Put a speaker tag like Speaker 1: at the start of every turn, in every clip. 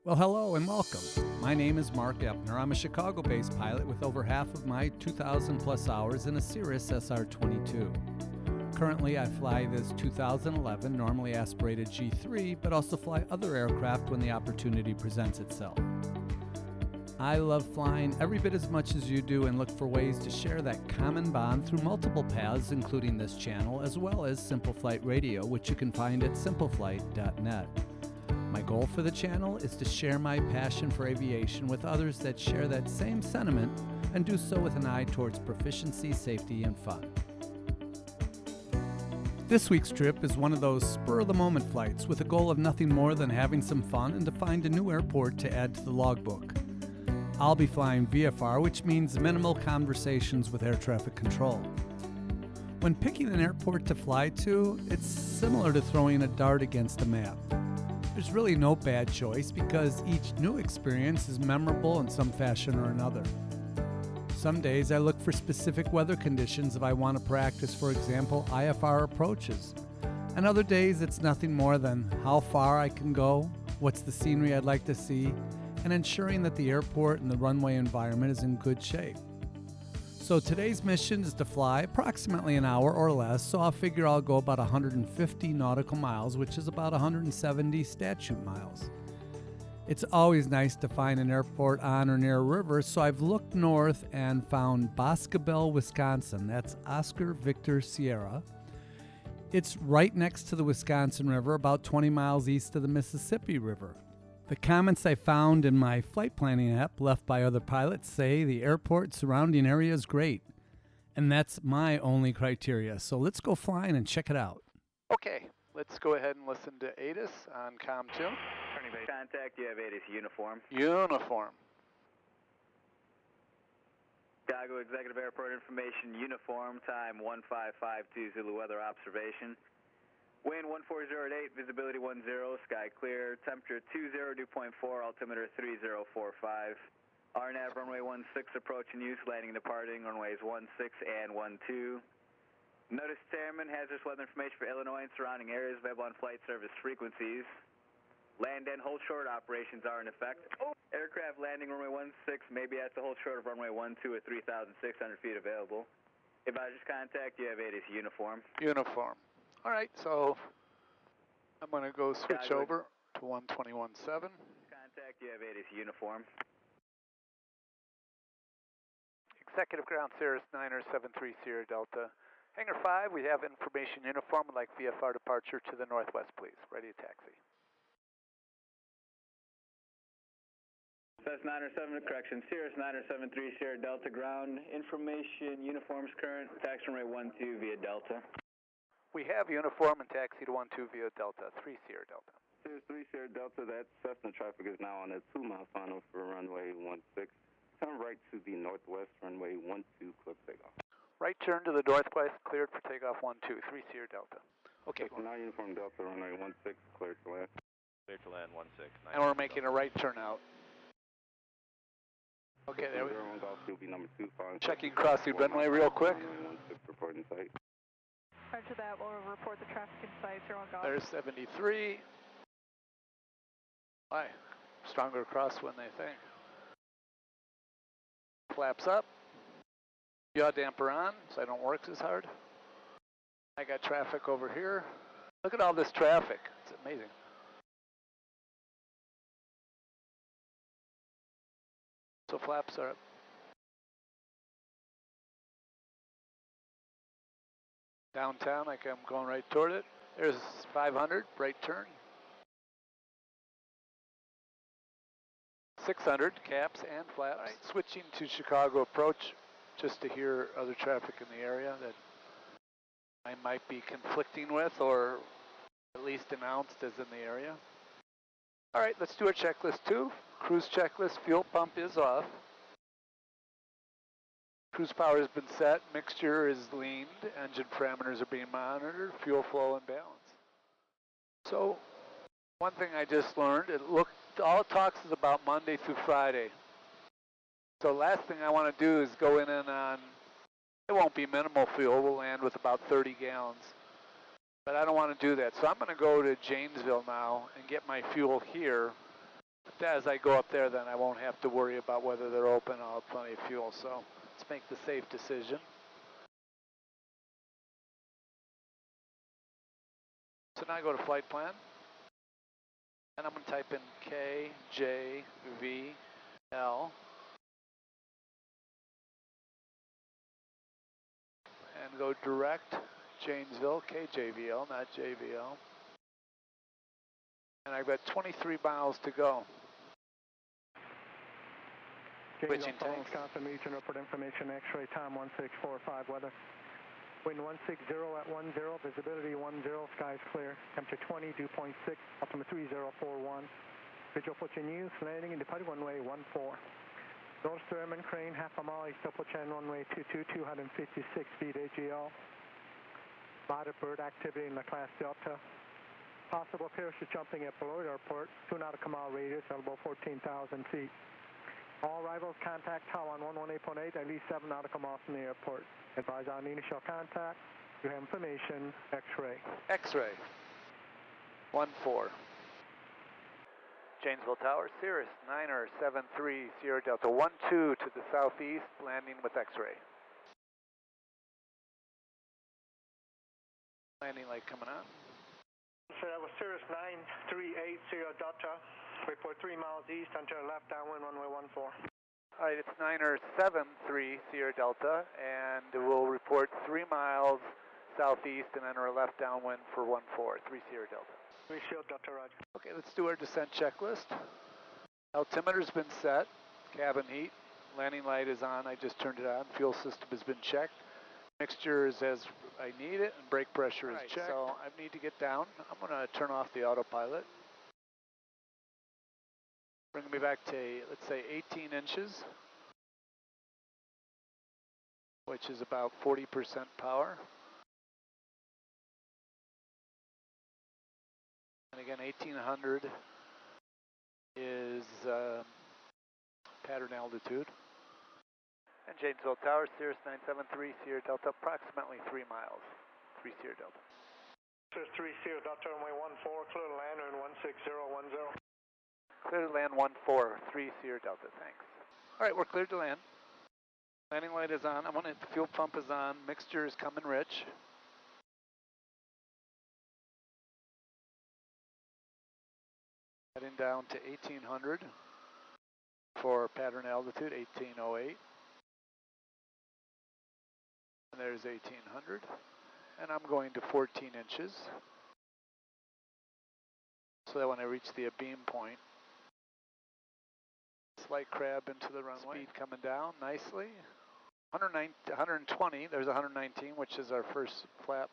Speaker 1: Well, hello and welcome. My name is Mark Epner. I'm a Chicago-based pilot with over half of my 2,000 plus hours in a Cirrus SR22. Currently, I fly this 2011 normally aspirated G3, but also fly other aircraft when the opportunity presents itself. I love flying every bit as much as you do and look for ways to share that common bond through multiple paths, including this channel, as well as Simple Flight Radio, which you can find at simpleflight.net. My goal for the channel is to share my passion for aviation with others that share that same sentiment and do so with an eye towards proficiency, safety, and fun. This week's trip is one of those spur-of-the-moment flights with a goal of nothing more than having some fun and to find a new airport to add to the logbook. I'll be flying VFR, which means minimal conversations with air traffic control. When picking an airport to fly to, it's similar to throwing a dart against a map. There's really no bad choice because each new experience is memorable in some fashion or another. Some days I look for specific weather conditions if I want to practice, for example, IFR approaches. And other days it's nothing more than how far I can go, what's the scenery I'd like to see, and ensuring that the airport and the runway environment is in good shape. So today's mission is to fly approximately an hour or less, so I'll figure I'll go about 150 nautical miles, which is about 170 statute miles. It's always nice to find an airport on or near a river, so I've looked north and found Boscobel, Wisconsin. That's Oscar Victor Sierra. It's right next to the Wisconsin River, about 20 miles east of the Mississippi River. The comments I found in my flight planning app left by other pilots say the airport surrounding area is great. And that's my only criteria. So let's go flying and check it out. Okay, let's go ahead and listen to ATIS on COM 2.
Speaker 2: Turning base contact, you have ATIS uniform.
Speaker 1: Uniform.
Speaker 2: Chicago Executive Airport Information, uniform, time 1552 Zulu weather observation. Wind 1408, visibility 10, sky clear, temperature 20, dew point 4, altimeter 3045. RNAV runway 16 approach in use, landing and departing, runways 16 and 12. Notice Chairman, hazardous weather information for Illinois and surrounding areas available on flight service frequencies. Land and hold short operations are in effect. Aircraft landing runway 16 may be at the hold short of runway 12 at 3,600 feet available. Advisors contact, you have ATIS uniform.
Speaker 1: Uniform. All right, so I'm going to go switch over to 121.7.
Speaker 2: Contact, you have ATIS uniform.
Speaker 1: Executive Ground Cirrus 973 Sierra Delta. Hangar 5, we have information uniform. I'd like VFR departure to the northwest, please. Ready to taxi.
Speaker 2: That's 907, correction. Cirrus 973 Sierra Delta ground. Information uniforms current. Tax runway 12 via Delta.
Speaker 1: We have uniform and taxi to 12 via Delta, 3 Sierra Delta.
Speaker 3: Cirrus 3 Sierra Delta, that Cessna traffic is now on a 2-mile final for runway 16. Turn right to the northwest, runway 12, clear for takeoff.
Speaker 1: Right turn to the northwest, cleared for takeoff 12, 3 Sierra Delta. Okay.
Speaker 3: Now uniform Delta, runway 16, clear to land.
Speaker 4: Clear to land 16.
Speaker 1: And we're making a right turn out. Okay, there we go.
Speaker 3: Will be number 2,
Speaker 1: checking crossing runway real quick.
Speaker 3: 16, reporting site.
Speaker 5: After that, we'll report the traffic in sight.
Speaker 1: There's 73. Why? Stronger crosswind, they think. Flaps up. Yaw damper on, so I don't work as hard. I got traffic over here. Look at all this traffic. It's amazing. So flaps are up. Downtown, like I'm going right toward it. There's 500, right turn. 600, caps and flaps. Right, switching to Chicago approach, just to hear other traffic in the area that I might be conflicting with or at least announced as in the area. All right, let's do a checklist 2. Cruise checklist, fuel pump is off. Cruise power has been set, mixture is leaned, engine parameters are being monitored, fuel flow and balance. So, one thing I just learned, all it talks is about Monday through Friday. So last thing I want to do is go in and on, it won't be minimal fuel, we'll land with about 30 gallons. But I don't want to do that, so I'm going to go to Janesville now and get my fuel here as I go up there, then I won't have to worry about whether they're open. I'll have plenty of fuel, so let's make the safe decision. So now I go to flight plan, and I'm going to type in K, J, V, L, and go direct Janesville, KJVL, not JVL. And I've got 23 miles to go. Switching tanks.
Speaker 4: Wisconsin region, report information, X-ray time 1645, weather. Wind 160 at 10, visibility 10, skies clear. Temperature 20, dew point 6, altimeter 3041. Visual approaching use, landing and departing runway 14. North Sturman crane, half a mile east approach and runway 22, 256 feet AGL. Moderate bird activity in the class Delta. Possible parachute jumping at below airport, 2 nautical mile radius, elbow 14,000 feet. All arrivals contact Taiwan 118.8, at least 7 nautical miles from the airport. Advise on the initial contact. You have information, X-ray.
Speaker 1: X-ray. 14. Janesville Tower, Cirrus, 973, Sierra Delta, 12 to the southeast, landing with X-ray. Landing light coming on.
Speaker 4: So that was Cirrus 938, Sierra Delta. Report 3 miles east, enter left downwind, runway 14.
Speaker 1: All right, it's 973 Sierra Delta, and we'll report 3 miles southeast and enter a left downwind for 14, 3 Sierra Delta.
Speaker 4: 3 Sierra Delta, roger.
Speaker 1: Okay, let's do our descent checklist. Altimeter's been set, cabin heat, landing light is on, I just turned it on, fuel system has been checked. Mixture is as I need it, and brake pressure is checked. So I need to get down. I'm going to turn off the autopilot. Bring me back to, let's say, 18 inches, which is about 40% power. And again, 1800 is pattern altitude. And Janesville Tower, Cirrus 973, Sierra Delta, approximately 3 miles, 3 Sierra Delta.
Speaker 4: Cirrus 3 Sierra Delta, runway 14, clear to land in 16010.
Speaker 1: Clear to land 14, 3 Sierra Delta, thanks. All right, we're cleared to land. Landing light is on. The fuel pump is on. Mixture is coming rich. Heading down to 1800 for pattern altitude, 1808. And there's 1800. And I'm going to 14 inches. So that when I reach the abeam point, slight crab into the runway. Speed coming down nicely. 120, there's 119, which is our first flap.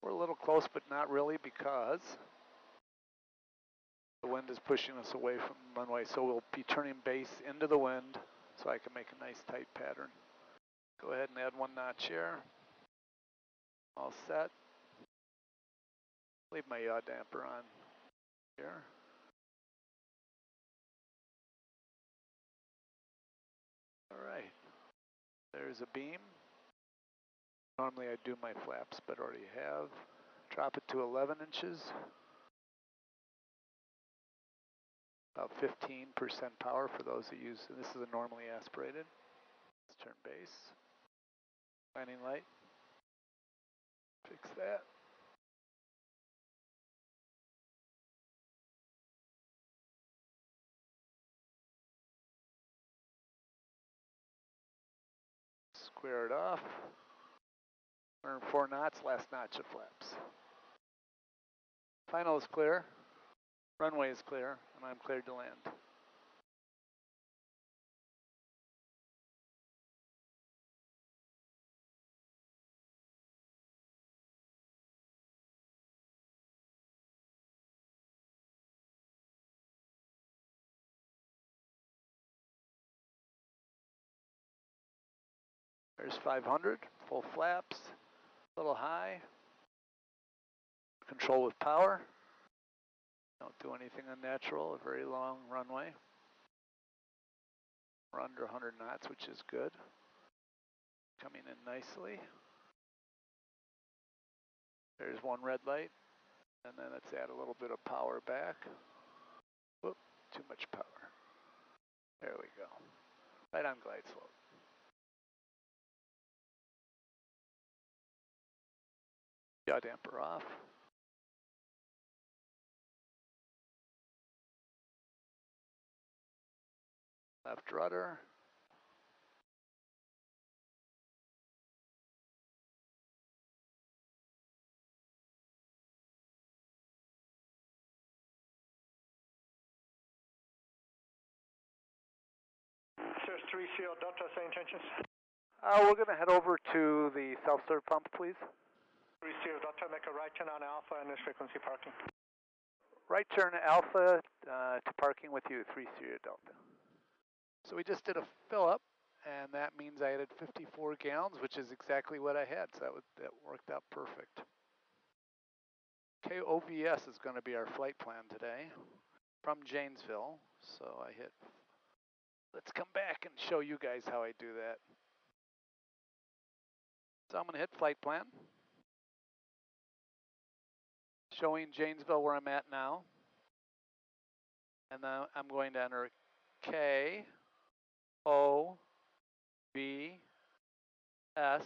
Speaker 1: We're a little close, but not really, because the wind is pushing us away from the runway, so we'll be turning base into the wind so I can make a nice tight pattern. Go ahead and add 1 notch here. All set. Leave my yaw damper on here. All right. There's a beam. Normally I do my flaps, but already have. Drop it to 11 inches. About 15% power for those that use, and this is a normally aspirated. Let's turn base. Landing light. Fix that. Square it off. Earn 4 knots, last notch of flaps. Final is clear. Runway is clear, and I'm cleared to land. There's 500, full flaps, a little high. Control with power. Don't do anything unnatural, a very long runway. We're under 100 knots, which is good. Coming in nicely. There's one red light, and then let's add a little bit of power back. Whoop, too much power. There we go. Right on glide slope. Yaw damper off. Left rudder.
Speaker 4: Cirrus 30 Delta, same intentions.
Speaker 1: We're going to head over to the self-serve pump, please.
Speaker 4: 30 Delta, make a right turn on Alpha and this frequency parking.
Speaker 1: Right turn Alpha to parking with you, 30 Delta. So we just did a fill up, and that means I added 54 gallons, which is exactly what I had, so that worked out perfect. Okay, OVS is going to be our flight plan today from Janesville, so I hit, let's come back and show you guys how I do that. So I'm going to hit flight plan, showing Janesville where I'm at now, and then I'm going to enter K, O, B, S,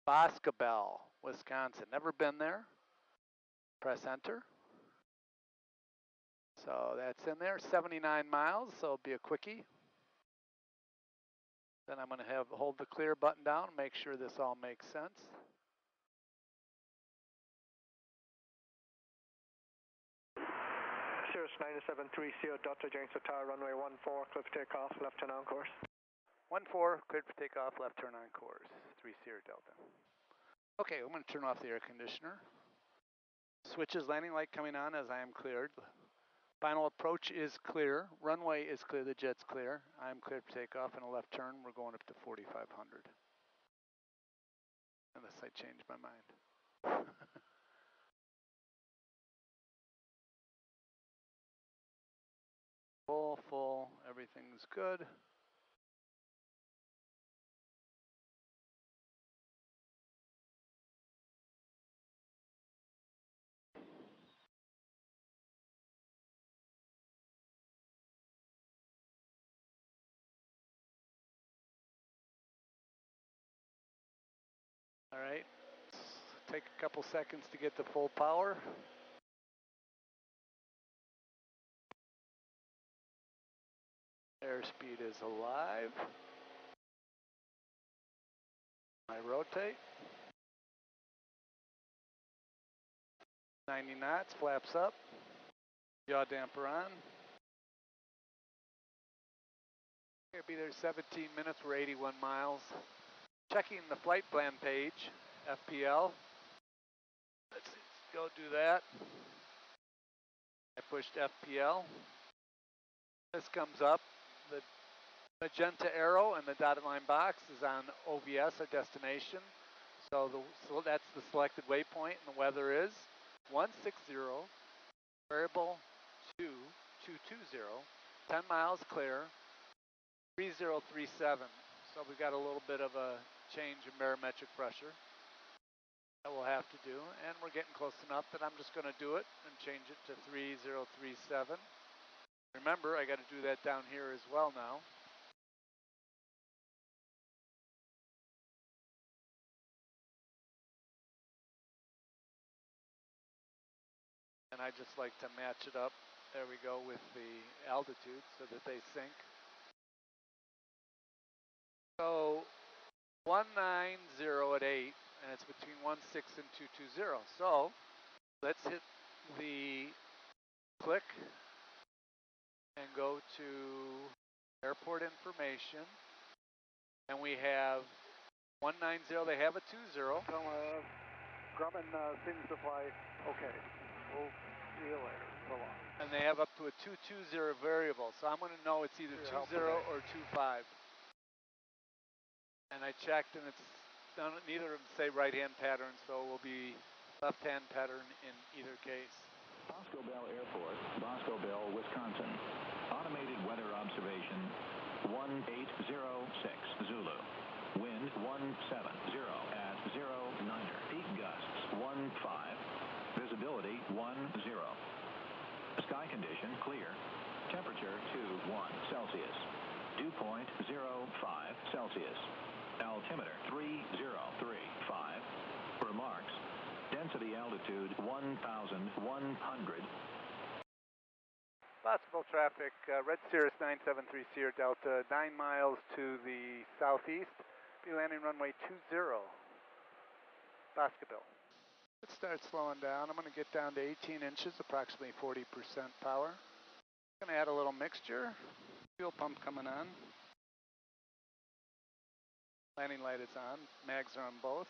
Speaker 1: Boscobel, Wisconsin. Never been there. Press enter. So that's in there, 79 miles, so it'll be a quickie. Then I'm going to hold the clear button down, make sure this all makes sense.
Speaker 4: Cirrus 9730 Delta, Janesville Tower, runway 14, clear for takeoff, left turn on course.
Speaker 1: 14, cleared for takeoff, left turn on course, 30 Delta. Okay, I'm going to turn off the air conditioner. Switches landing light coming on as I am cleared. Final approach is clear. Runway is clear, the jet's clear. I'm cleared for takeoff and a left turn. We're going up to 4,500. Unless I change my mind. Full, everything's good. All right, take a couple seconds to get to full power. Airspeed is alive. I rotate. 90 knots, flaps up. Yaw damper on. Gonna be there 17 minutes, we're 81 miles. Checking the flight plan page, FPL. Let's go do that. I pushed FPL. This comes up. The magenta arrow and the dotted line box is on OVS, our destination. So that's the selected waypoint, and the weather is 160, variable 2220, 10 miles clear, 3037. So we've got a little bit of a change in barometric pressure that we'll have to do, and we're getting close enough that I'm just going to do it and change it to 3037. Remember, I got to do that down here as well now. And I just like to match it up, there we go, with the altitude so that they sync. So 190 at 8, and it's between 16 and 220. So let's hit the click and go to airport information. And we have 190, they have a 20.
Speaker 4: So, Grumman seems to fly okay. We'll see you later. So long.
Speaker 1: And they have up to a 220 variable. So I'm going to know it's either 20 or 25. And I checked, and it's none, neither of them say right-hand pattern, so it will be left-hand pattern in either case.
Speaker 6: Boscobel Airport, Boscobel, Wisconsin. Automated weather observation 1806 Zulu. Wind 170 at 09er. Peak gust visibility 10. Sky condition clear. Temperature 21 Celsius. Dew point 05 Celsius. Altimeter 3035. Remarks. Density altitude 1,100.
Speaker 1: Boscobel traffic, Red Cirrus 973 Sierra Delta, 9 miles to the southeast. Be landing runway 20, Boscobel. Let's start slowing down. I'm going to get down to 18 inches, approximately 40% power. Going to add a little mixture. Fuel pump coming on. Landing light is on. Mags are on both.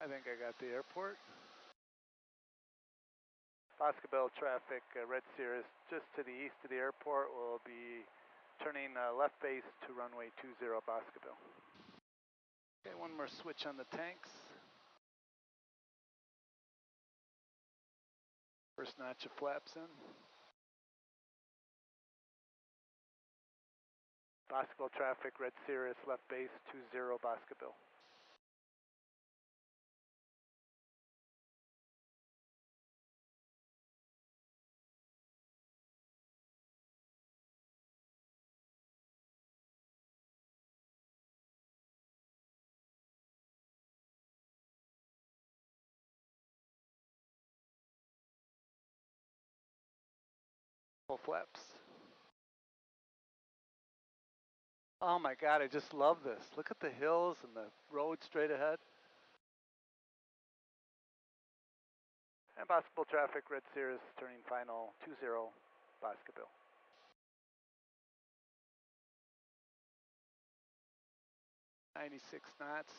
Speaker 1: I think I got the airport. Boscobel traffic, Red Cirrus, just to the east of the airport. We'll be turning left base to runway 20, Boscobel. Okay, one more switch on the tanks. First notch of flaps in. Boscobel traffic, Red Cirrus, left base 20, Boscobel. Full flaps. Oh my God, I just love this. Look at the hills and the road straight ahead. And Boscobel traffic, Red Cirrus, turning final 20, Boscobel. .96 knots,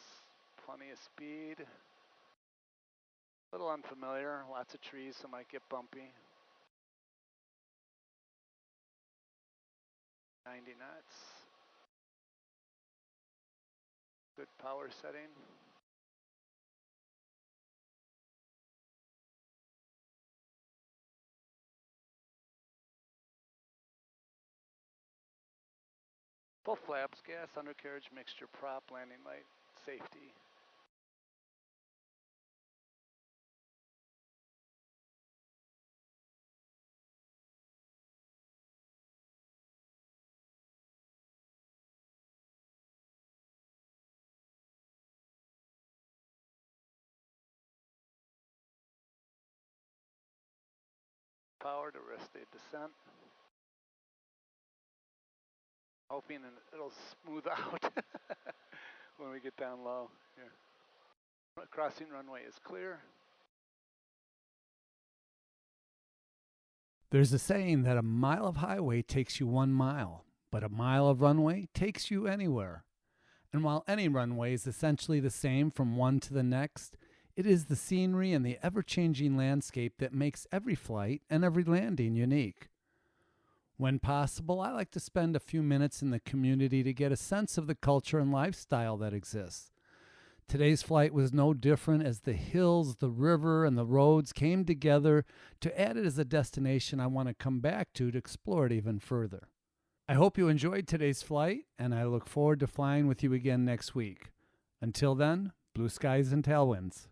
Speaker 1: plenty of speed. A little unfamiliar, lots of trees, so might get bumpy. 90 knots. Good power setting. Full flaps, gas, undercarriage, mixture, prop, landing light, safety. Power to rest a descent. Hoping it'll smooth out when we get down low. Here. Crossing runway is clear. There's a saying that a mile of highway takes you 1 mile, but a mile of runway takes you anywhere. And while any runway is essentially the same from one to the next, it is the scenery and the ever-changing landscape that makes every flight and every landing unique. When possible, I like to spend a few minutes in the community to get a sense of the culture and lifestyle that exists. Today's flight was no different as the hills, the river, and the roads came together to add it as a destination I want to come back to explore it even further. I hope you enjoyed today's flight, and I look forward to flying with you again next week. Until then, blue skies and tailwinds.